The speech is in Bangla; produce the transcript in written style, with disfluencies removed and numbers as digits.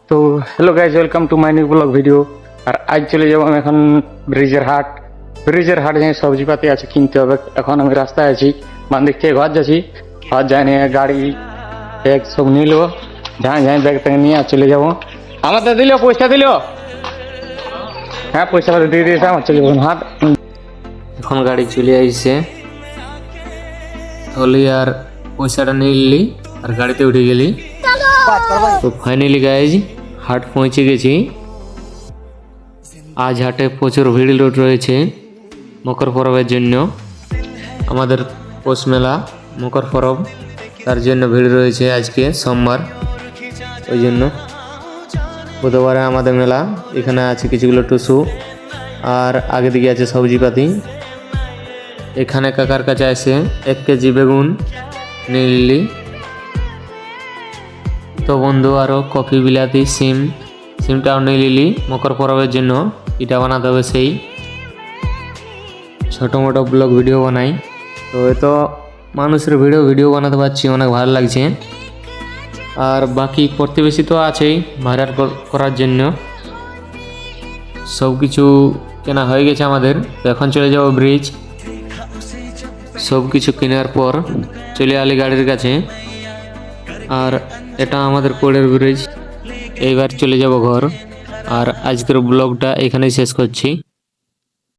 তো hello guys, welcome to my new blog video. আর আজ চলে যাবো আমি এখন ব্রিজের হাট যাই, সবজিপাতি আছে কিনতে হবে। এখন আমি রাস্তায় আছি, বাম দিক থেকে ঘর যাচ্ছি। ঘর যাই নিয়ে গাড়ি ব্যাগ সব নিয়ে নেবো, যাই ব্যাগ থেকে নিয়ে আর চলে যাবো। আমাদের দিল পয়সা দিল, হ্যাঁ পয়সা দিয়ে দিয়েছে, আমার চলে যাবো হাট। এখন গাড়ি চলে আইছে, হলি আর পয়সাটা নিয়ে নিলি আর গাড়িতে উঠে গেলি। তো ফাইনালি গাইজ হাট পৌঁছে গেছি। আজ হাটে প্রচুর ভিড় রয়েছে মকর পরবের জন্য। আমাদের পৌষ মেলা মকর পরব, তার জন্য ভিড় রয়েছে আজকে সোমবার। ওই জন্য বুধবারে আমাদের মেলা। এখানে আছে কিছুগুলো টুসু, আর আগে দিকে আছে সবজিপাতি। এখানে কাকার কাছে আছে 1 কেজি বেগুন নিয়ে নিলি। তো বন্ধু আরও কফি বিলাতি সিমটাও নিয়ে নিলি মকর পরবের জন্য। এটা বানাতে হবে, সেই ছোটো মোটো ব্লগ ভিডিও বানাই। তো তো মানুষের ভিডিও বানাতে পারছি, অনেক ভালো লাগছে। আর বাকি প্রতিবেশী তো আছেই ভাইরাল করার জন্য। সব কিছু কেনা হয়ে গেছে আমাদের। তো এখন চলে যাব ব্রিজ। সব কিছু কেনার পর চলে আলি গাড়ির কাছে। আর এটা আমাদের কোড়ের ব্রিজ। এইবার চলে যাব ঘর। আর আজকের ব্লগটা এখানেই শেষ করছি।